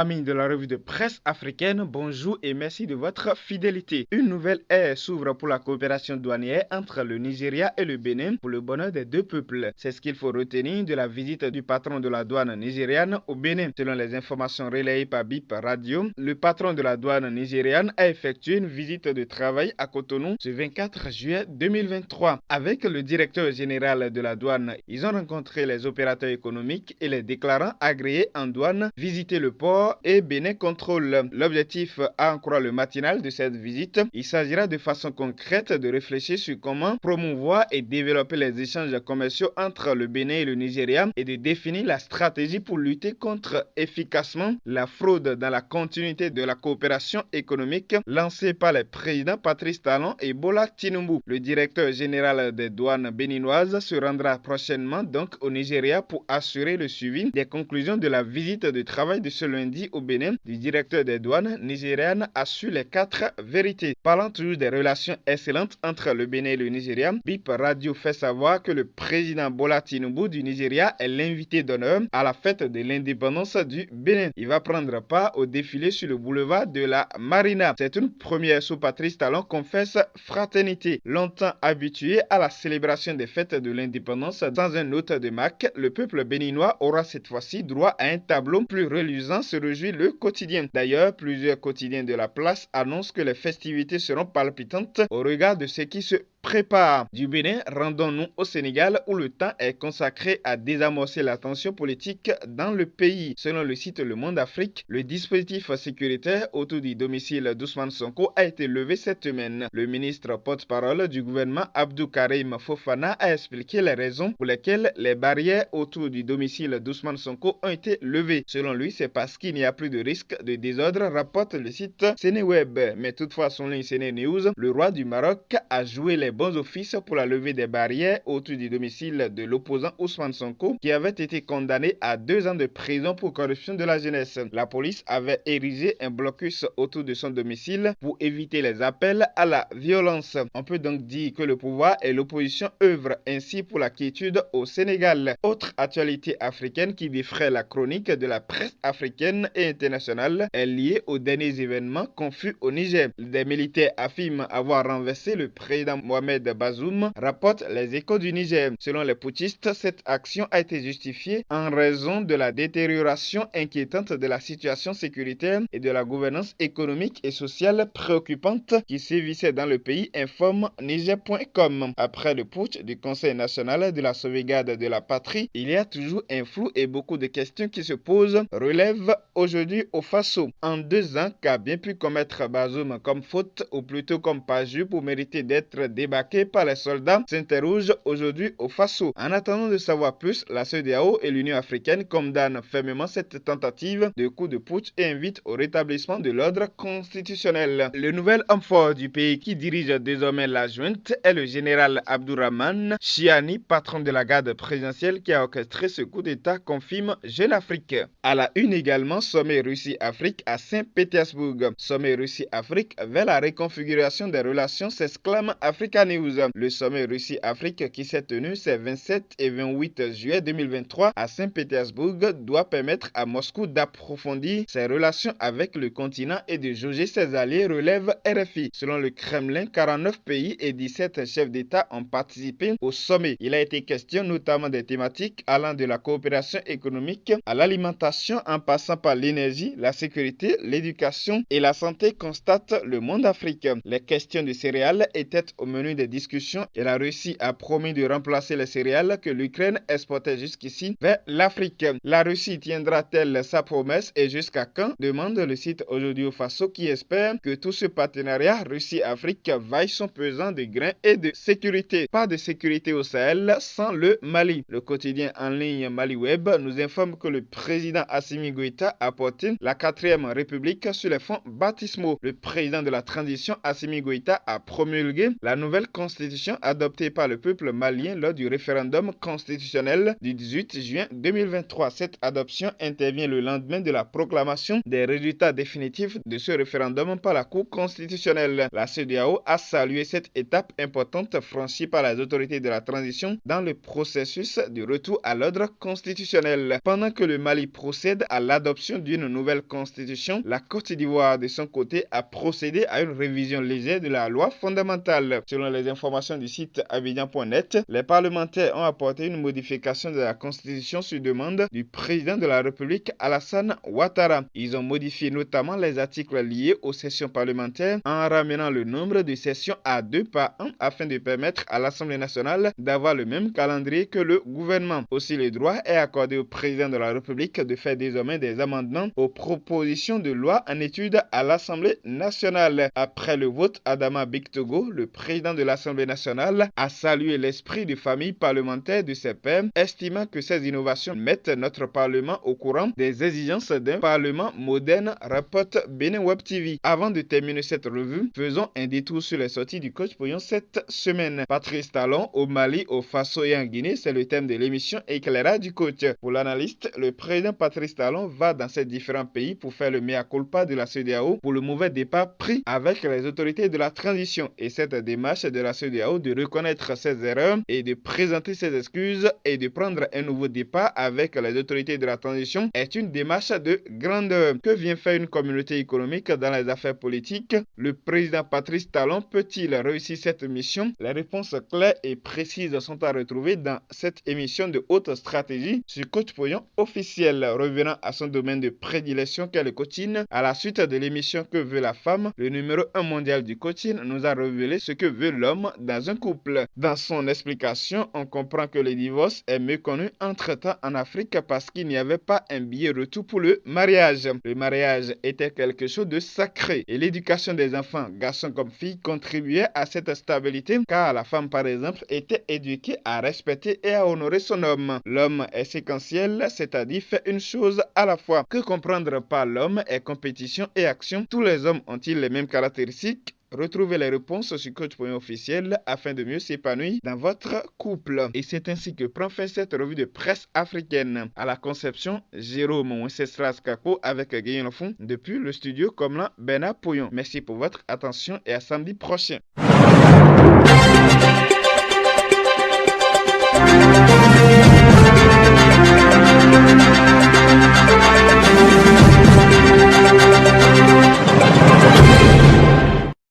Amis de la revue de presse africaine, bonjour et merci de votre fidélité. Une nouvelle ère s'ouvre pour la coopération douanière entre le Nigeria et le Bénin pour le bonheur des deux peuples. C'est ce qu'il faut retenir de la visite du patron de la douane nigériane au Bénin. Selon les informations relayées par BIP Radio, le patron de la douane nigériane a effectué une visite de travail à Cotonou ce 24 juillet 2023. Avec le directeur général de la douane, ils ont rencontré les opérateurs économiques et les déclarants agréés en douane, visité le port et Bénin contrôle. L'objectif, à en croire le matinal de cette visite, il s'agira de façon concrète de réfléchir sur comment promouvoir et développer les échanges commerciaux entre le Bénin et le Nigeria et de définir la stratégie pour lutter contre efficacement la fraude dans la continuité de la coopération économique lancée par les présidents Patrice Talon et Bola Tinubu. Le directeur général des douanes béninoises se rendra prochainement donc au Nigeria pour assurer le suivi des conclusions de la visite de travail de ce lundi au Bénin. Le directeur des douanes nigérianes a su les 4 vérités. Parlant toujours des relations excellentes entre le Bénin et le Nigeria, BIP Radio fait savoir que le président Bola Tinubu du Nigeria est l'invité d'honneur à la fête de l'indépendance du Bénin. Il va prendre part au défilé sur le boulevard de la Marina. C'est une première sous Patrice Talon, confesse fraternité. Longtemps habitué à la célébration des fêtes de l'indépendance sans un hôte de marque, le peuple béninois aura cette fois-ci droit à un tableau plus reluisant, se réjouit le quotidien. D'ailleurs, plusieurs quotidiens de la place annoncent que les festivités seront palpitantes au regard de ce qui se prépare. Du Bénin, rendons-nous au Sénégal où le temps est consacré à désamorcer la tension politique dans le pays. Selon le site Le Monde Afrique, le dispositif sécuritaire autour du domicile d'Ousmane Sonko a été levé cette semaine. Le ministre porte-parole du gouvernement Abdou Karim Fofana a expliqué les raisons pour lesquelles les barrières autour du domicile d'Ousmane Sonko ont été levées. Selon lui, c'est parce qu'il n'y a plus de risque de désordre, rapporte le site Sénéweb. Mais toutefois, selon le Séné News, le roi du Maroc a joué les bons offices pour la levée des barrières autour du domicile de l'opposant Ousmane Sonko, qui avait été condamné à 2 ans de prison pour corruption de la jeunesse. La police avait érigé un blocus autour de son domicile pour éviter les appels à la violence. On peut donc dire que le pouvoir et l'opposition œuvrent ainsi pour la quiétude au Sénégal. Autre actualité africaine qui défraie la chronique de la presse africaine et internationale est liée aux derniers événements confus au Niger. Des militaires affirment avoir renversé le président Mohamed Bazoum, rapporte les Échos du Niger. Selon les putschistes, cette action a été justifiée en raison de la détérioration inquiétante de la situation sécuritaire et de la gouvernance économique et sociale préoccupante qui sévissait dans le pays, informe Niger.com. Après le putsch du Conseil national de la sauvegarde de la patrie, il y a toujours un flou et beaucoup de questions qui se posent, relève aujourd'hui au Faso. En 2 ans, qu'a bien pu commettre Bazoum comme faute, ou plutôt comme parjure pour mériter d'être débarqué par les soldats, s'interroge aujourd'hui au Faso. En attendant de savoir plus, la CEDEAO et l'Union africaine condamnent fermement cette tentative de coup de putsch et invitent au rétablissement de l'ordre constitutionnel. Le nouvel homme fort du pays qui dirige désormais la junte est le général Abdourahmane Chiani, patron de la garde présidentielle qui a orchestré ce coup d'État, confirme Jeune Afrique. À la une également, sommet Russie-Afrique à Saint-Pétersbourg. Sommet Russie-Afrique vers la reconfiguration des relations, s'exclame Africa News. Le sommet Russie-Afrique qui s'est tenu ces 27 et 28 juillet 2023 à Saint-Pétersbourg doit permettre à Moscou d'approfondir ses relations avec le continent et de jauger ses alliés, relève RFI. Selon le Kremlin, 49 pays et 17 chefs d'État ont participé au sommet. Il a été question notamment des thématiques allant de la coopération économique à l'alimentation en passant par l'énergie, la sécurité, l'éducation et la santé, constate Le Monde Afrique. Les questions de céréales étaient au menu des discussions et la Russie a promis de remplacer les céréales que l'Ukraine exportait jusqu'ici vers l'Afrique. La Russie tiendra-t-elle sa promesse et jusqu'à quand, demande le site Aujourd'hui au Faso qui espère que tout ce partenariat Russie-Afrique vaille son pesant de grains et de sécurité. Pas de sécurité au Sahel sans le Mali. Le quotidien en ligne MaliWeb nous informe que le président Assimi Goïta a porté la 4e République sur les fonds baptismaux. Le président de la transition Assimi Goïta a promulgué la nouvelle nouvelle constitution adoptée par le peuple malien lors du référendum constitutionnel du 18 juin 2023. Cette adoption intervient le lendemain de la proclamation des résultats définitifs de ce référendum par la Cour constitutionnelle. La CEDEAO a salué cette étape importante franchie par les autorités de la transition dans le processus du retour à l'ordre constitutionnel. Pendant que le Mali procède à l'adoption d'une nouvelle constitution, la Côte d'Ivoire, de son côté, a procédé à une révision légère de la loi fondamentale. Selon les informations du site abidjan.net, les parlementaires ont apporté une modification de la constitution sur demande du président de la République Alassane Ouattara. Ils ont modifié notamment les articles liés aux sessions parlementaires en ramenant le nombre de sessions à 2 par an afin de permettre à l'Assemblée nationale d'avoir le même calendrier que le gouvernement. Aussi, le droit est accordé au président de la République de faire désormais des amendements aux propositions de loi en étude à l'Assemblée nationale. Après le vote, Adama Bictogo, le président de l'Assemblée nationale, a salué l'esprit de famille parlementaire de ses pairs, estimant que ces innovations mettent notre Parlement au courant des exigences d'un Parlement moderne, rapporte Benin Web TV. Avant de terminer cette revue, faisons un détour sur les sorties du coach Pouillon cette semaine. Patrice Talon au Mali, au Faso et en Guinée, c'est le thème de l'émission Éclairage du coach. Pour l'analyste, le président Patrice Talon va dans ces différents pays pour faire le mea culpa de la CEDEAO pour le mauvais départ pris avec les autorités de la transition. Et cette démarche de la CEDEAO de reconnaître ses erreurs et de présenter ses excuses et de prendre un nouveau départ avec les autorités de la transition est une démarche de grandeur. Que vient faire une communauté économique dans les affaires politiques? Le président Patrice Talon peut-il réussir cette mission? Les réponses claires et précises sont à retrouver dans cette émission de haute stratégie sur Coach Pouillon officiel. Revenant à son domaine de prédilection qu'est le coaching, à la suite de l'émission Que veut la femme, le numéro 1 mondial du coaching nous a révélé ce que veut l'homme dans un couple. Dans son explication, on comprend que le divorce est méconnu entre-temps en Afrique parce qu'il n'y avait pas un billet retour pour le mariage. Le mariage était quelque chose de sacré et l'éducation des enfants, garçons comme filles, contribuait à cette stabilité car la femme par exemple était éduquée à respecter et à honorer son homme. L'homme est séquentiel, c'est-à-dire fait une chose à la fois. Que comprendre par l'homme est compétition et action. Tous les hommes ont-ils les mêmes caractéristiques? Retrouvez les réponses sur Coach Pouillon officiel afin de mieux s'épanouir dans votre couple. Et c'est ainsi que prend fin cette revue de presse africaine. À la conception, Jérôme Wenceslas Kako avec Guillaume Lafont depuis le studio Comlan Bena Pouillon. Merci pour votre attention et à samedi prochain.